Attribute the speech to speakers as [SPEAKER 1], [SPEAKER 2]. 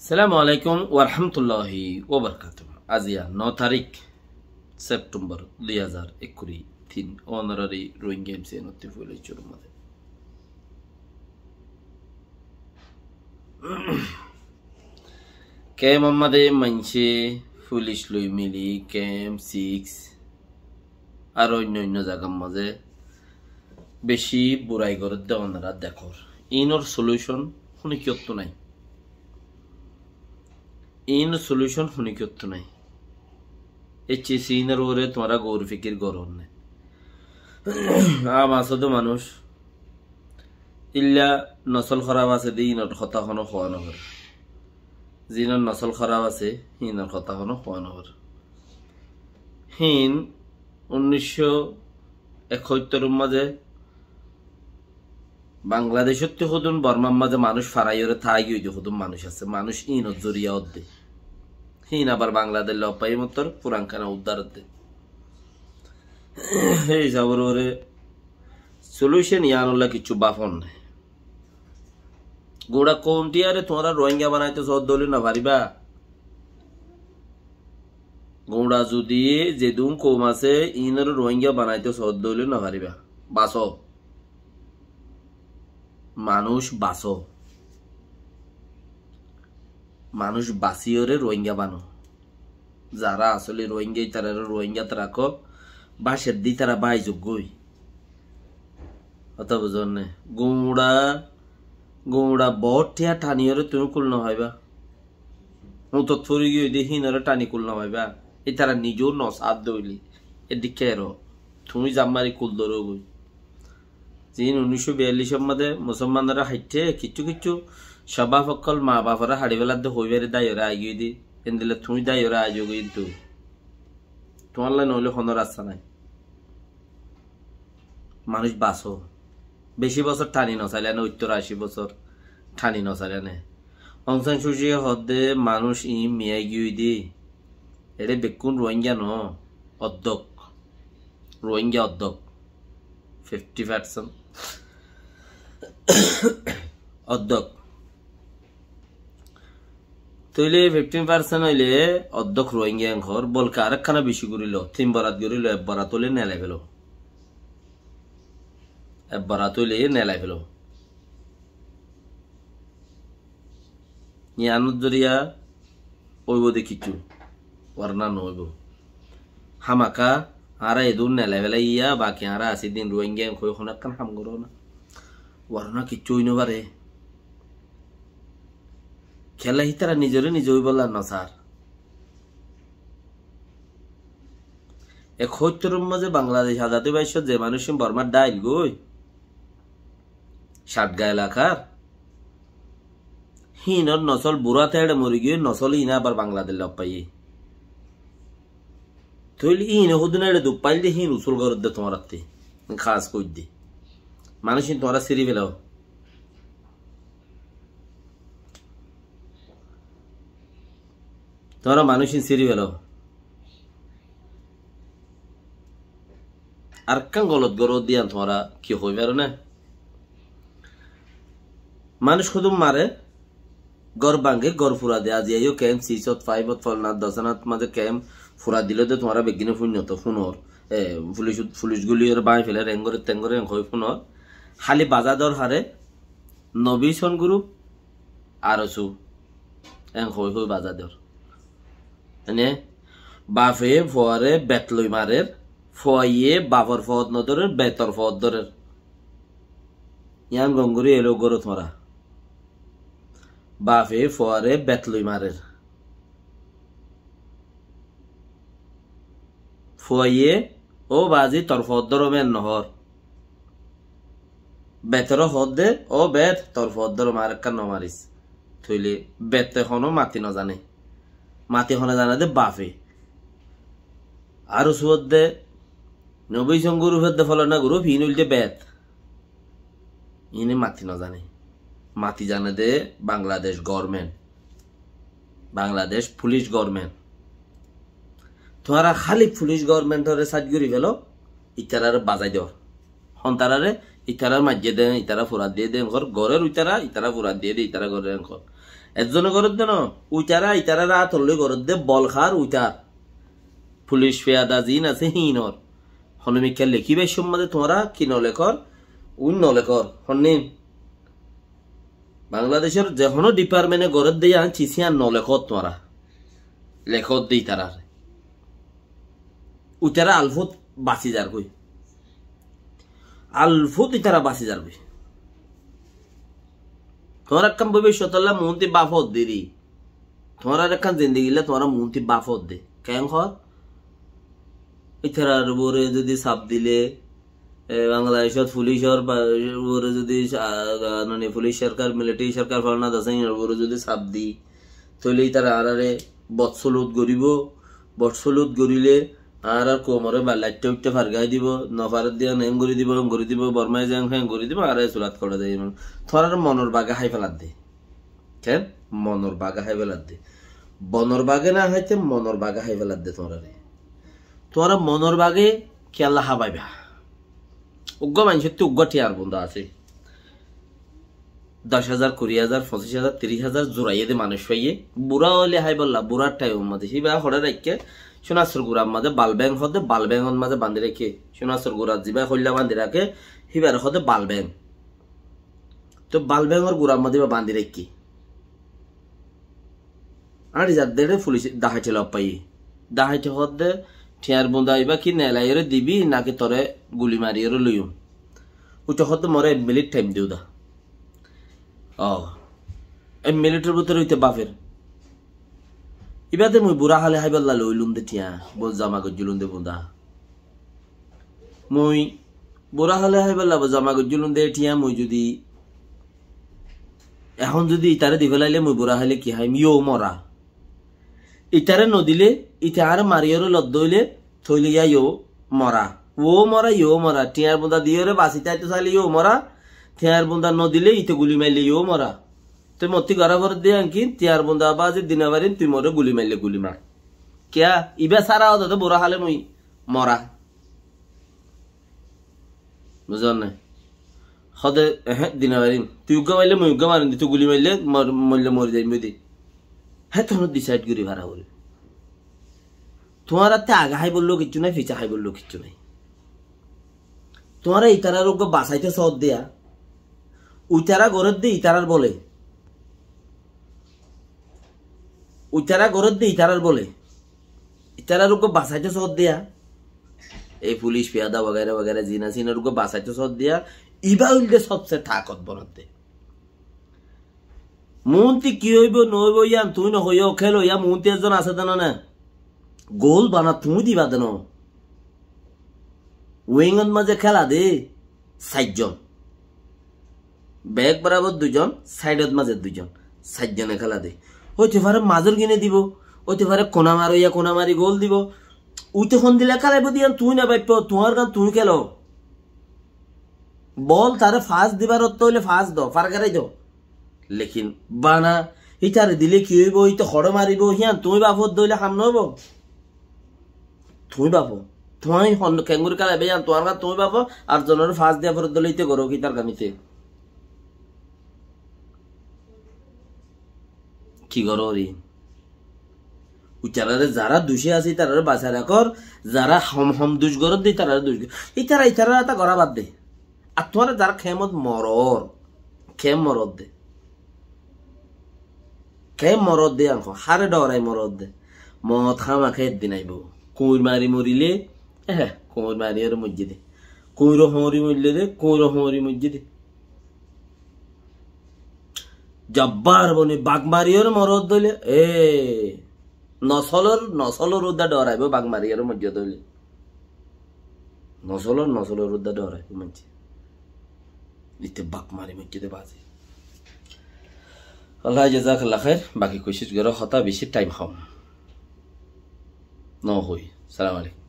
[SPEAKER 1] সালামু আলাইকুম ওয়ারহামতুল্লাহি ওবরকাতুহ। আজিয়া 9 তারিখ সেপ্টেম্বর 2021 তিন অনারারি রোহিঙ্গা এমসি নতি ফুলে চুরমাদে কেম আমাদে মানছে পুলিশ লই মিলি কেম 6 আর অন্য জায়গার মাঝে বেশি বুড়াই করে দেওয়ানারা দেখর ইনর সলিউশন শুনি কিয়ত নাই इन सॉल्यूशन होने की उत्तर नहीं এচে সিনার ওরে তোমরা গৌর ফিকির করন না আসলে মানুষ ইল্লা নসল খারাপ আছে দিনর কথা কোনো হওয়া না করে জিনর নসল খারাপ আছে হিনর কথা কোনো হওয়া না করে হিন 1971 মাঝে বাংলাদেশের তো হদুন বর্মার মাঝে মানুষ ফারাইরে থাই গিয়ে হদুন মানুষ আছে মানুষ ইনত জরিয়া অদ্দে হিন আবার বাংলাদেশ লপাই মতর পুরানখানা উদ্ধার দে এই যাবর ওরে সলিউশন ইয়ানুল্লা কিছু বাফন নাই গোড়া কোনটি আরে তোমরা রোহিঙ্গা বানাইতে সদ দলি না পারিবা গোড়া যদি যেদুম কম আছে ইনর রোহিঙ্গা বানাইতে সদ দলি না পারিবা বাসো মানুষ বাসো মানুষ বাসিওরে রোহিঙ্গা বানো যারা আসলে রোহিঙ্গা তারা রোহিঙ্গা রাখো বাসের দি তারা বাই যোগ্যই অত বুঝন নে গোড়া গোড়া বটিয়া টানিওরে তুমি কুল না হইবা তো থরি গিয়ে দেখি নরে টানি কুল না হইবা এই তারা নিজেও নস আদ দইলি এদিকে এরো তুমি জাম্মারি কুল ধরো গই জিন 1942 মধ্যে মুসলমানরা হাইটে কিছু কিছু সবা সকল মা বাপরা হাড়িবেলার দে হইবারে দায়রা আইগি দি এন্দিলে তুমি দায়রা আইজো কিন্তু তোমার লাই নইলে কোনো রাস্তা নাই মানুষ বাসো বেশি বছর টানি নচাইলে না 80 বছর টানি নচাইলে না অংসান সুশি হদে মানুষ ই মিয়াই গিয়ে দি এটা বেকুন রোহিঙ্গা ন অধ্যক রোহিঙ্গা অধ্যক 50% অধ্যক তইলে 15% হইলে অধ্যক রোহিঙ্গা ঘর বলকা আরেকখানা বেশি করিল 3 বরাত করিল 1 বরাত হইলে নেলাই ফেল 1 বরাত হইলে নেলাই ফেল ইয়ানুর জরিয়া ওইব দেখিছু ওরনা নইব হামাকা আরা এদুন নেলাই ফেলা ইয়া বাকি আরা আসি দিন রোহিঙ্গা কই কোনখান হাম করো না ওরনা কিচ্ছু হইনো পারে খেলা হিতারা নিজরে নিজই বললা না স্যার 71 মাঝে বাংলাদেশ আজাদি বাইশ যে মানুষ বর্মার ডাইল গই 60 গায়ে এলাকার হিনর নসল বুড়া তেড়ে মরি গিয়ে নসল ইনা আবার বাংলাদেশ লপ পাইয়ে তৈলি ইনে হুদিন এড়ে দুপ পাইল দিয়ে হিন উসুল গরদ দে তোমার হাতে খাস কই দে মানুষ তোমরা সিঁড়ি ফেলাও তোমরা মানুষ সিঁড়ি ফেলাও আর কান গলত গরদ দিয়ান তোমরা কি হইবে আর না মানুষ খুদুম মারে গর ভাঙ্গে গর ফুরা দে আজি আইও ক্যাম্প 6 ফলনাথ দশনাথ মাঝে ক্যাম্প ফুরা দিলে তো তোমরা বেগিনে ফুন্যত ফুনর পুলিশ গুলির বাই ফেলে রেঙ্গরে তেঙ্গরে হই ফুনর খালি বাজাদর হারে নবিসন গ্রুপ আর সু হই হই বাজাদর এনে বাফে ফোয়ারে বেতলই মারের ফয়ে বাফর ফদ নদরের বেতর ফদ দরের ইয়ান গঙ্গুরি এলো গরো তোমরা বাফে ফোয়ারে বেতলই মারের ফয়ে ও বাজি তর ফদ দর মেন নহর বেতর হদ দে ও বেত তর ফদ দর মার কান নমারিস থইলে বেতে হনো মাতি ন জানে মাতি হনে জানে দে বাফে আর সুদ দে নবী সঙ্গুরু ফেদ ফল না গ্রুপ হিনুল দে বেত ইনে মাতি ন জানে মাতি জানে দে Bangladesh government Bangladesh police government তোরা খালি পুলিশ গভর্নমেন্টরে সাইড করি ফেলো ইতারার বাজাই দেওয়ার হন্তারারে ইতারার মাঝে দেন ইতারা ফুরা দিয়ে দেন ঘর ঘরের ইতারা ইতারা ফুরা দিয়ে দে ইতারা ঘরের ঘর একজনে ঘরত দে ন উইটারা ইটারা রাত হলে ঘরত দে বল খার উইটার পুলিশ ফেয়াদা জিন আছে হিনর হনমিকা লেখিবে সম্মাদে তোমরা কি নলেখর উন নলেখর হন্নিন বাংলাদেশের যে কোনো ডিপার্টমেন্টে ঘরত দিয়ে আন চিসিয়ান নলেখত তোমরা লেখত দিই তারা উইটারা আলফুত বাঁচি যার কই আলফুত ইতারা বাঁচি যার কই তোমার একখান ভবিষ্যৎ মন্ত্রী বাফত দিদি তোমার একখান জিন্দিগিলে তোমার মন্ত্রী বাফত দে কেন খর ইতারার উপরে যদি চাপ দিলে বাংলাদেশত পুলিশের উপরে যদি মানে পুলিশ সরকার মিলিটারি সরকার ফলনা আছে উপরে যদি চাপ দি তাহলে তারা আরে বৎসলুত গরিব বৎসলুত গরিলে আর কোমরে বা লাইটটা উঠতে ফারগাই দিব নফারত দিয়া নেম গড়ি দিব বর্মাই যাং হ্যাঁ গড়ি দিব আর চুলাত করে দেয় থরার মনের বাগা হাই ফেলাত দে কেন মনের বাগা হাই ফেলাত দে বনর বাগে না হাইতে মনের বাগা হাই ফেলাত দে তোরা মনের বাগে খেলা হাবাইবা উগ্র মানুষের তো উগ্র টিয়ার বন্ধু আছে 10,000 20,000 25,000 30,000 জোড়াইয়ে দে মানুষ পাইয়ে বুড়া হলে হাই বললা বুড়ার টাই মাঝে সিবা হরে রাখকে সোনাসর গুড়ার মাঝে বালব্যাং হতে বালব্যাঙর মাঝে বান্ধি রেখে সোনাসর গুড়ার জিবা হইলা বান্ধি রাখে হিবার হতে বালব্যাং তো বালব্যাঙর গুড়ার মাঝে বান্ধি রেখি আর যার দেড়ে পুলিশ দাহাইতে লব পাই দাহাইতে হতে ঠিয়ার বন্ধু আইবা কি নেলাইরে দিবি নাকি তরে গুলি মারিয়ে লইম ওইটা হতে মরে 1 মিনিট টাইম দিও দা এই মিনিটের ভিতরে হইতে বাপের ইবাদে মুই বুড়া হালে হাইবাল্লা লইলুম দে টিয়া বল জামা গজুলুম দে বুন্দা মুই বুড়া হালে হাইবাল্লা জামা গজুলুম দে টিয়া মুই যদি এখন যদি ইতারে দি ফেলাইলে মুই বুড়া হাইলে কি হাইম ইও মরা ইতারে নদিলে ইতারে মারিয়র লদ্দ হইলে থইলে ইয়া ইও মরা ইও মরা টিয়ার বুন্দা দিয়রে বাসিতে আইতে চাইলে ইও মরা টিয়ার বুন্দা নদিলে ইতে গুলি মাইলে ইও মরা তুই মতি গড়া ভর দিয়ে আনকি টিয়ার বুন্দা বাজে দিনা বারিন তুই মরে গুলি মাইলে গুলি মার কিয়া ইবা সারা হতো বুড়া হালে মুই মরা বুঝল না সদে দিনা বারিন তুই উগ্গা মাইলে মুই উগ্গা মারিন তুই গুলি মাইলে মরলে মরি যাই মুই দি হ্যাঁ তখন ডিসাইড করি ভাড়া বলে তোমার হাতে আগা হাই বললো কিচ্ছু নাই ফিচা হাই বললো কিচ্ছু নাই তোমার ইতারা রোগ বাঁচাইতে সদ দেয়া উইতারা গরত দিয়ে ইতারার বলে উইতারা গরত দিয়ে ইতারার বলে ইতারা রোগ বাঁচাইতে সদ দেয়া এই পুলিশ পেয়াদা वगैरह वगैरह জিনা সিনা রোগ বাঁচাইতে সদ দেয়া ইবা উল্টে সবচেয়ে তাকত বনতে মন্ত্রী কি হইব নইব ইয়ান তুই নহইও খেলো ইয়া মন্ত্রী একজন আছে দেন না গোল বানা তুমি দিবা দেন উইংত মাঝে খেলা দে 60 জন ব্যাগ বরাবর 2 জন সাইডত মাঝে 2 জন 60 জনে খেলা দে হইতে পারে মাজুর কিনে দিব হইতে পারে কোনা মারইয়া কোনা মারি গোল দিব উইতে ফোন দিলে খেলাইব দিয়ান তুই না বাইপ তোমার গান তুই খেলো বল তারে ফাস্ট দিবার অর্থ হইলে ফাস্ট দাও ফারগারাই দাও লেকিন বানা ইটারে দিলে কি হইব ইতে খড় মারিব হিয়ান তুই বাপত দইলে হাম নহব তুই বাপ তুই কেঙ্গুর কালাইবে জান তোমার গান তুই বাপ আর জনের ফাস্ট দিয়া ফরত দলে ইতে করো কি তার গানিতে কি করো রে উচারারে যারা দোষী আছে তারা বাঁচা রাখর যারা হম দুষ গরত দি তারা দুষ ইতারা তা গড়া বাদ দে আর তোমার যারা খেমত মরর খেম মরদ দে খেম মরদ দে আনকো হারে ডরাই মরদ দে মদ খামা খেয়ে দিন আইব কুঁর মারি মরিলে হ্যাঁ কুঁর মারি আর মজ্জি দে কুঁড়ো হমরি মরলে দে কুঁড়ো হমরি মজ্জি দে জব্বার বনি বাঘ মারিয়র মরদ দইলে নসলর উদ্দা ডরাইব বাঘ মারিয়ার মজ্জি দইলে নসলর উদ্দা ডরাইব মজ্জি দিতে বাঘ মারি মজ্জি দে বাজে আল্লাহ জাযাকাল্লাহ খাইর বাকি কোশিশ করো হতা বেশি টাইম খাও ন হই সালাম আলাইকুম